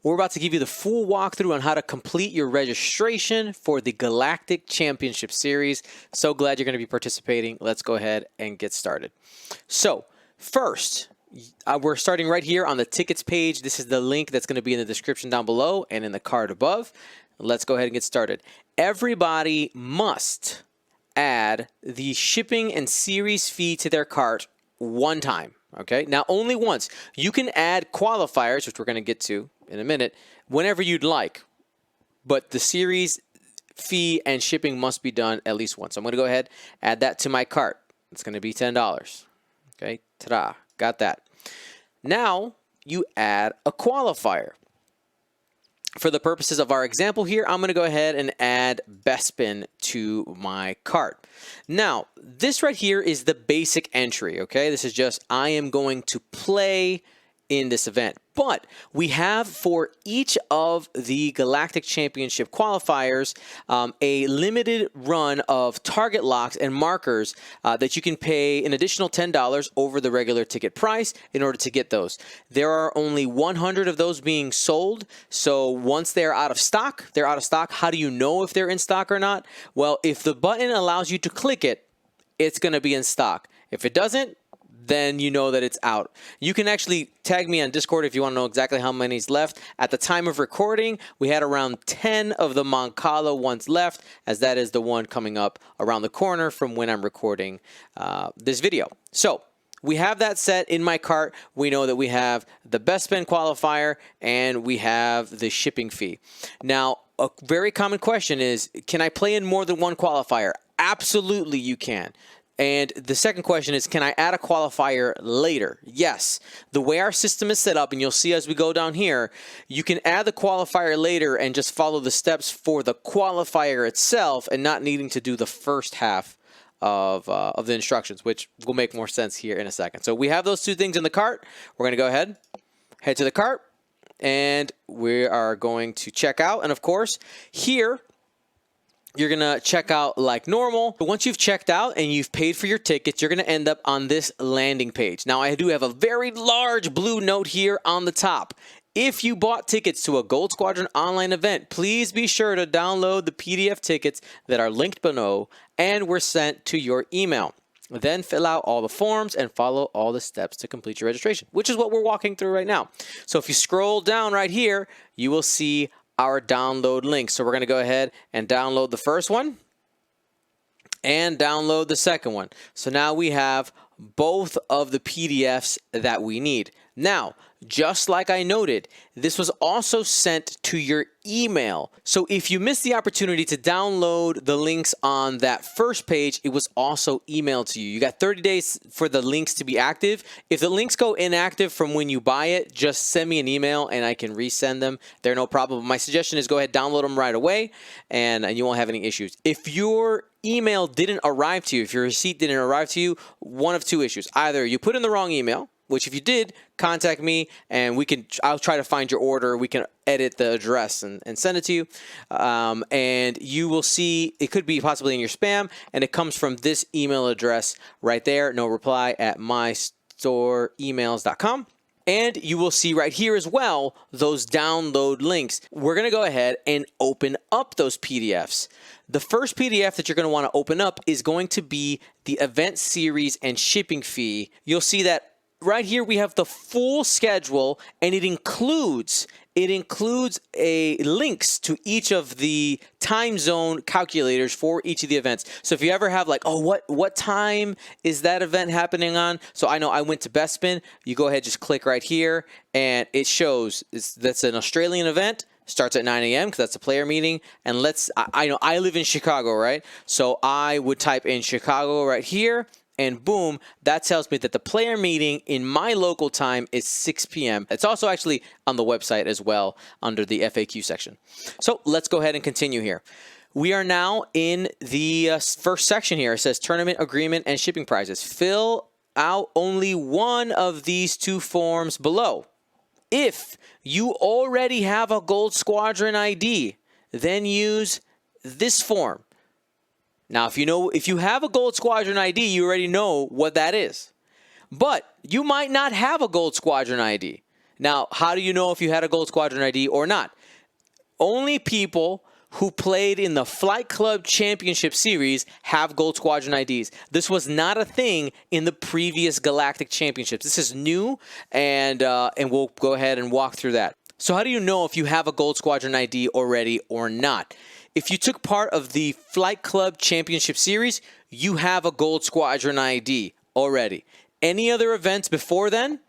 We're about to give you the full walkthrough on how to complete your registration for the Galactic Championship Series. So glad you're going to be participating. Let's go ahead and get started. So first, we're starting right here on the tickets page. This is the link that's going to be in the description down below and in the card above. Let's go ahead and get started. Everybody must add the shipping and series fee to their cart one time. Okay, now only once. You can add qualifiers, which we're going to get to in a minute, whenever you'd like. But the series fee and shipping must be done at least once. So I'm going to go ahead, add that to my cart. It's going to be $10. Okay, ta-da, got that. Now you add a qualifier. For the purposes of our example here, I'm going to go ahead and add Bespin to my cart. Now, this right here is the basic entry, okay? This is just, I am going to play in this event. But we have for each of the Galactic Championship qualifiers a limited run of target locks and markers that you can pay an additional $10 over the regular ticket price in order to get those. There are only 100 of those being sold. So once they're out of stock, they're out of stock. How do you know if they're in stock or not? Well, if the button allows you to click it, it's going to be in stock. If it doesn't, then you know that it's out. You can actually tag me on Discord if you want to know exactly how many's left. At the time of recording, we had around 10 of the Moncala ones left, as that is the one coming up around the corner from when I'm recording this video. So we have that set in my cart. We know that we have the Bespin qualifier and we have the shipping fee. Now, a very common question is, can I play in more than one qualifier? Absolutely, you can. And the second question is, can I add a qualifier later? Yes. The way our system is set up, and you'll see as we go down here, you can add the qualifier later and just follow the steps for the qualifier itself and not needing to do the first half of the instructions, which will make more sense here in a second. So we have those two things in the cart. We're going to go ahead, head to the cart, and we are going to check out. And of course, here, you're going to check out like normal. But once you've checked out and you've paid for your tickets, you're going to end up on this landing page. Now, I do have a very large blue note here on the top. If you bought tickets to a Gold Squadron online event, please be sure to download the PDF tickets that are linked below and were sent to your email. Then fill out all the forms and follow all the steps to complete your registration, which is what we're walking through right now. So if you scroll down right here, you will see our download link. So we're going to go ahead and download the first one and download the second one. So now we have both of the PDFs that we need. Now, just like I noted, this was also sent to your email. So if you missed the opportunity to download the links on that first page, it was also emailed to you. You got 30 days for the links to be active. If the links go inactive from when you buy it, just send me an email and I can resend them. They're no problem. My suggestion is go ahead, download them right away, and you won't have any issues. If your email didn't arrive to you, if your receipt didn't arrive to you, one of two issues. Either you put in the wrong email, which if you did, contact me and I'll try to find your order. We can edit the address and send it to you. And you will see it could be possibly in your spam, and it comes from this email address right there, no reply at mystoreemails.com. And you will see right here as well those download links. We're going to go ahead and open up those PDFs. The first PDF that you're going to want to open up is going to be the event series and shipping fee. You'll see that right here we have the full schedule, and it includes a links to each of the time zone calculators for each of the events. So if you ever have like, oh, what time is that event happening on? So I know I went to Bespin. You go ahead, just click right here, and it shows that's an Australian event. Starts at 9 a.m. because that's a player meeting. And I know I live in Chicago, right? So I would type in Chicago right here. And boom, that tells me that the player meeting in my local time is 6 p.m. It's also actually on the website as well under the FAQ section. So let's go ahead and continue here. We are now in the first section here. It says tournament agreement and shipping prizes. Fill out only one of these two forms below. If you already have a Gold Squadron ID, then use this form. Now, if you have a Gold Squadron ID, you already know what that is. But you might not have a Gold Squadron ID. Now, how do you know if you had a Gold Squadron ID or not? Only people who played in the Flight Club Championship Series have Gold Squadron IDs. This was not a thing in the previous Galactic Championships. This is new, and we'll go ahead and walk through that. So how do you know if you have a Gold Squadron ID already or not? If you took part of the Flight Club Championship Series, you have a Gold Squadron ID already. Any other events before then?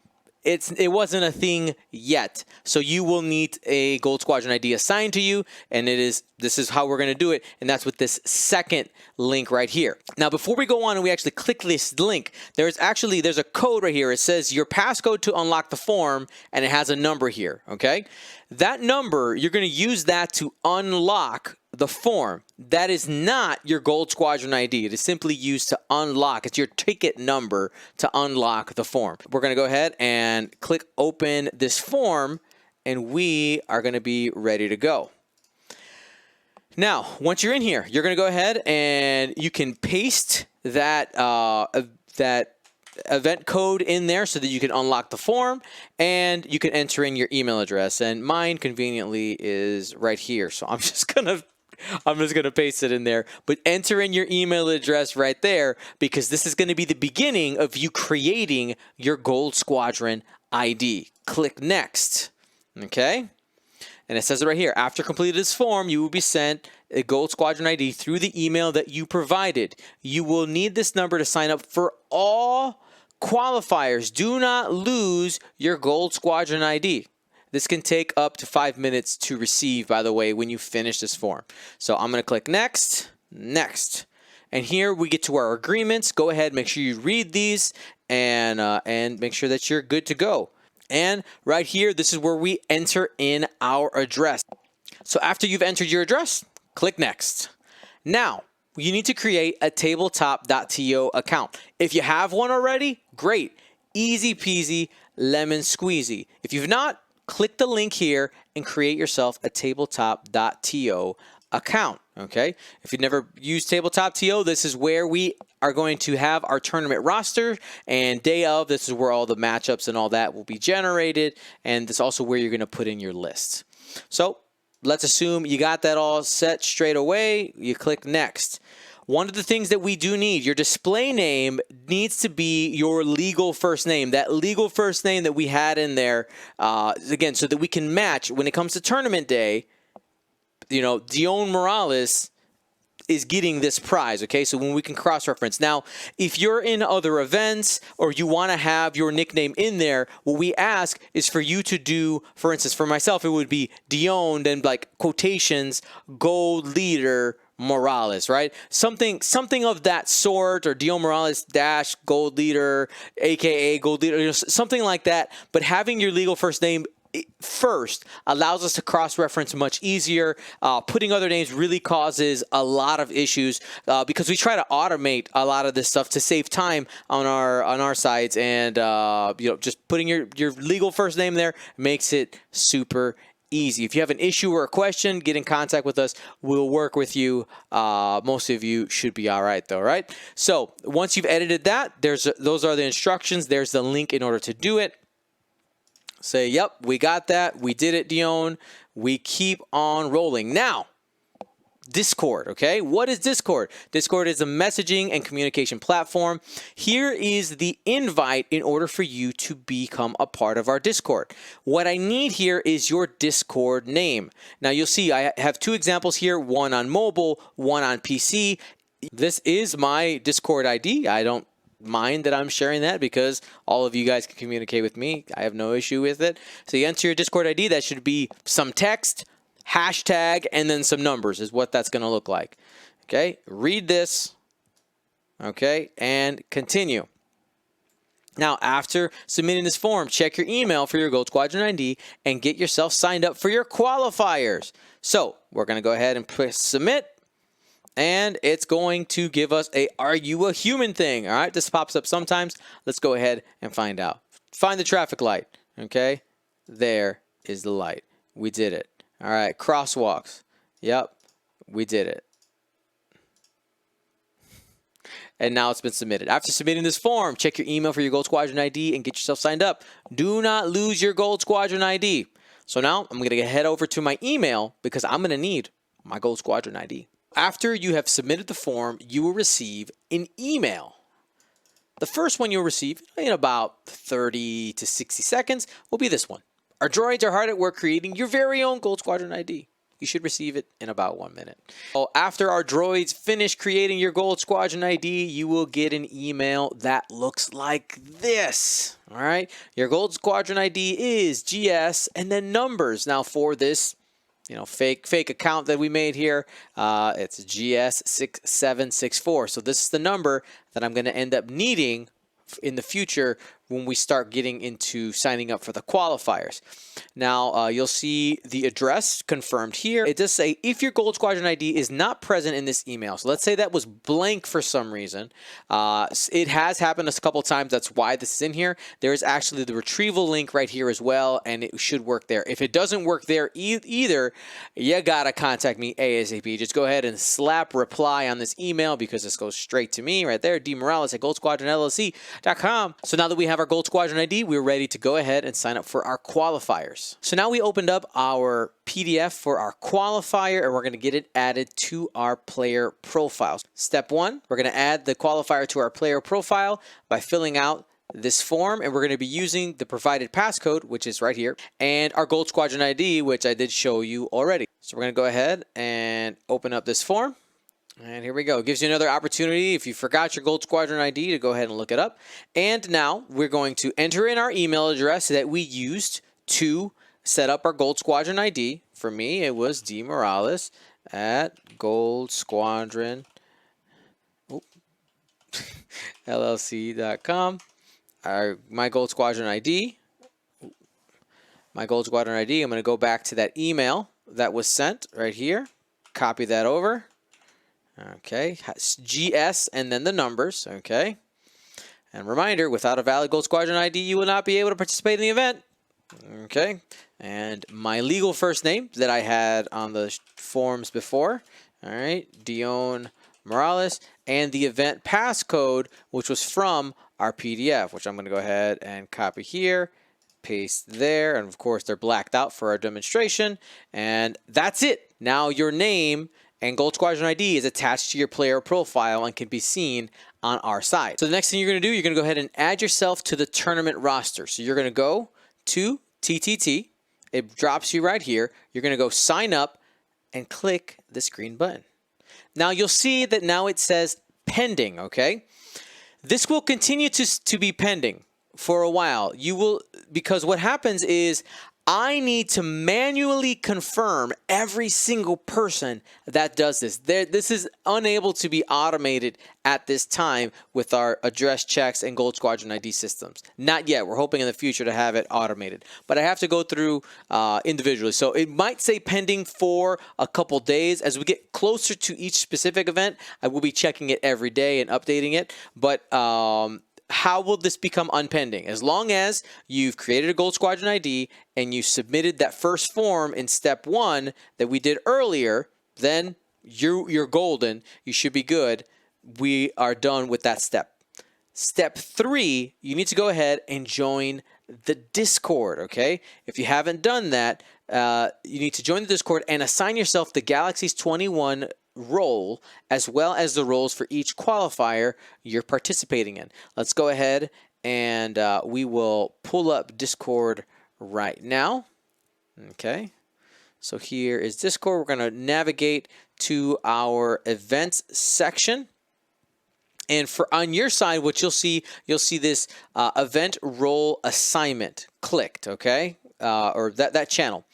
It wasn't a thing yet. So you will need a Gold Squadron ID assigned to you, and this is how we're going to do it, and that's with this second link right here. Now, before we go on and we actually click this link, there's a code right here. It says your passcode to unlock the form, and it has a number here, okay? That number, you're going to use that to unlock the form. That is not your Gold Squadron ID. It is simply used to unlock. It's your ticket number to unlock the form. We're going to go ahead and click open this form, and we are going to be ready to go. Now, once you're in here, you're going to go ahead and you can paste that event code in there so that you can unlock the form, and you can enter in your email address. And mine conveniently is right here, so I'm just gonna paste it in there. But enter in your email address right there, because this is going to be the beginning of you creating your Gold Squadron ID. Click next. Okay? And it says it right here. After completing this form, you will be sent a Gold Squadron ID through the email that you provided. You will need this number to sign up for all qualifiers. Do not lose your Gold Squadron ID. This can take up to 5 minutes to receive, by the way, when you finish this form. So I'm going to click next, next. And here we get to our agreements. Go ahead, make sure you read these and make sure that you're good to go. And right here, this is where we enter in our address. So after you've entered your address, click next. Now, you need to create a tabletop.to account. If you have one already, great. Easy peasy, lemon squeezy. If you've not, click the link here and create yourself a tabletop.to account, okay? If you've never used tabletop.to, this is where we are going to have our tournament roster, and day of, this is where all the matchups and all that will be generated, and this is also where you're going to put in your lists. So let's assume you got that all set straight away. You click next. One of the things that we do need, your display name needs to be your legal first name, that legal first name that we had in there, again, so that we can match when it comes to tournament day. You know, Dion Morales is getting this prize, okay? So when we can cross-reference. Now, if you're in other events or you want to have your nickname in there, what we ask is for you to do, for instance, for myself, it would be Dion, then like quotations, gold leader, Morales, right? Something of that sort, or Dion Morales dash gold leader, aka gold leader, you know, something like that. But having your legal first name first allows us to cross-reference much easier. Putting other names really causes a lot of issues because we try to automate a lot of this stuff to save time on our sides, and you know, just putting your legal first name there makes it super easy. If you have an issue or a question, get in contact with us. We'll work with you. Most of you should be all right, though, right? So once you've edited that, those are the instructions. There's the link in order to do it. Say, yep, we got that. We did it, Dion. We keep on rolling. Now, Discord, okay? What is Discord? Discord is a messaging and communication platform. Here is the invite in order for you to become a part of our Discord. What I need here is your Discord name. Now, you'll see I have two examples here, one on mobile, one on PC. This is my Discord ID. I don't mind that I'm sharing that because all of you guys can communicate with me. I have no issue with it. So you enter your Discord ID. That should be some text, hashtag, and then some numbers is what that's going to look like. Okay, read this. Okay, and continue. Now, after submitting this form, check your email for your Gold Squadron ID and get yourself signed up for your qualifiers. So we're going to go ahead and press submit. And it's going to give us a "Are you a human?" thing. All right, this pops up sometimes. Let's go ahead and find out. Find the traffic light. Okay, there is the light. We did it. All right, crosswalks. Yep, we did it. And now it's been submitted. After submitting this form, check your email for your Gold Squadron ID and get yourself signed up. Do not lose your Gold Squadron ID. So now I'm going to head over to my email because I'm going to need my Gold Squadron ID. After you have submitted the form, you will receive an email. The first one you'll receive in about 30 to 60 seconds will be this one. Our droids are hard at work creating your very own Gold Squadron ID. You should receive it in about 1 minute. So after our droids finish creating your Gold Squadron ID, you will get an email that looks like this. All right. Your Gold Squadron ID is GS and then numbers. Now for this, fake account that we made here, it's GS6764. So this is the number that I'm going to end up needing in the future when we start getting into signing up for the qualifiers. Now, you'll see the address confirmed here. It does say if your Gold Squadron ID is not present in this email. So let's say that was blank for some reason. It has happened a couple times. That's why this is in here. There is actually the retrieval link right here as well, and it should work there. If it doesn't work there either, you gotta contact me ASAP. Just go ahead and slap reply on this email because this goes straight to me right there, DMorales at goldsquadronllc.com. So now that we have our Gold Squadron ID, we're ready to go ahead and sign up for our qualifiers. So now we opened up our PDF for our qualifier and we're going to get it added to our player profiles. Step 1, we're going to add the qualifier to our player profile by filling out this form, and we're going to be using the provided passcode, which is right here, and our Gold Squadron ID, which I did show you already. So we're going to go ahead and open up this form. And here we go. It gives you another opportunity if you forgot your Gold Squadron ID to go ahead and look it up. And now we're going to enter in our email address that we used to set up our Gold Squadron ID. For me, it was DMorales at goldsquadron LLC.com. My Gold Squadron ID. My Gold Squadron ID. I'm going to go back to that email that was sent right here. Copy that over. Okay, GS and then the numbers, okay. And reminder, without a valid Gold Squadron ID, you will not be able to participate in the event. Okay, and my legal first name that I had on the forms before, all right, Dion Morales, and the event passcode, which was from our PDF, which I'm going to go ahead and copy here, paste there, and of course they're blacked out for our demonstration, and that's it. Now your name and Gold Squadron ID is attached to your player profile and can be seen on our side. So the next thing you're going to do, you're going to go ahead and add yourself to the tournament roster. So you're going to go to TTT. It drops you right here. You're going to go sign up and click this green button. Now you'll see that now it says pending, okay? This will continue to be pending for a while. Because what happens is I need to manually confirm every single person that does this. This is unable to be automated at this time with our address checks and Gold Squadron ID systems. Not yet. We're hoping in the future to have it automated. But I have to go through individually. So it might say pending for a couple days. As we get closer to each specific event, I will be checking it every day and updating it. But how will this become unpending? As long as you've created a Gold Squadron ID and you submitted that first form in step 1 that we did earlier, then you're golden. You should be good. We are done with that step. Step 3, you need to go ahead and join the Discord, okay? If you haven't done that, you need to join the Discord and assign yourself the Galaxies 21 role as well as the roles for each qualifier you're participating in. Let's go ahead and we will pull up Discord right now. Okay, so here is Discord. We're going to navigate to our events section, and for on your side, what you'll see this event role assignment clicked, okay, or that channel.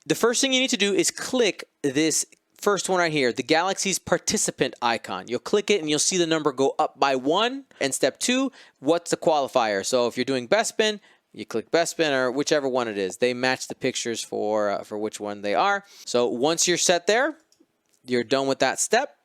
The first thing you need to do is click this first one right here, the Galaxies participant icon. You'll click it and you'll see the number go up by 1. And step 2, what's the qualifier? So if you're doing best spin, you click best spin or whichever one it is. They match the pictures for which one they are. So once you're set there, you're done with that step.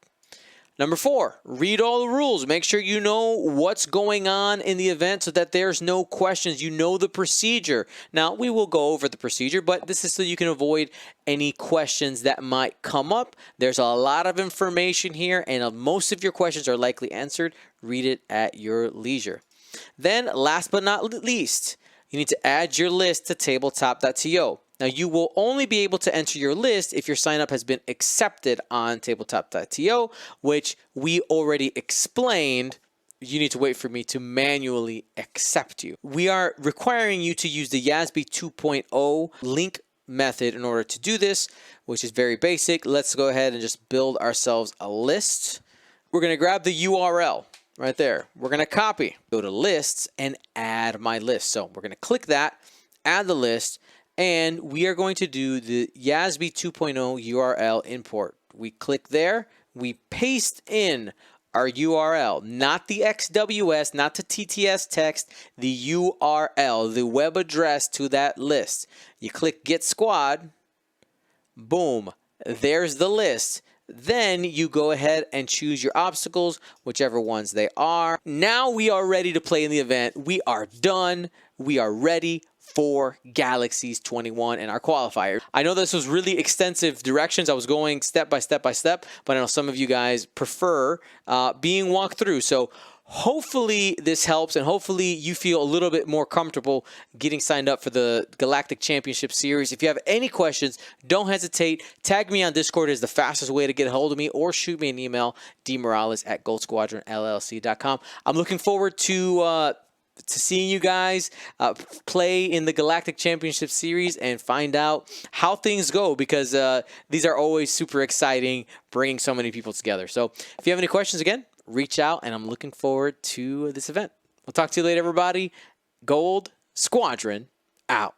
Number 4, read all the rules. Make sure you know what's going on in the event so that there's no questions. You know the procedure. Now, we will go over the procedure, but this is so you can avoid any questions that might come up. There's a lot of information here, and most of your questions are likely answered. Read it at your leisure. Then, last but not least, you need to add your list to tabletop.to. Now, you will only be able to enter your list if your sign-up has been accepted on tabletop.to, which we already explained. You need to wait for me to manually accept you. We are requiring you to use the YASB 2.0 link method in order to do this, which is very basic. Let's go ahead and just build ourselves a list. We're going to grab the URL right there. We're going to copy, go to lists, and add my list. So we're going to click that, add the list, and we are going to do the YASB 2.0 URL import. We click there, we paste in our URL, not the XWS, not the TTS text, the URL, the web address to that list. You click Get Squad, boom, there's the list. Then you go ahead and choose your obstacles, whichever ones they are. Now we are ready to play in the event. We are done. We are ready for Galaxies 21 and our qualifier. I know this was really extensive directions. I was going step by step by step, but I know some of you guys prefer being walked through. So hopefully this helps, and hopefully you feel a little bit more comfortable getting signed up for the Galactic Championship Series. If you have any questions, don't hesitate. Tag me on Discord is the fastest way to get a hold of me, or shoot me an email, dmorales@goldsquadronllc.com. I'm looking forward to seeing you guys play in the Galactic Championship Series and find out how things go, because these are always super exciting, bringing so many people together. So if you have any questions, again, reach out, and I'm looking forward to this event. We'll talk to you later, everybody. Gold Squadron out.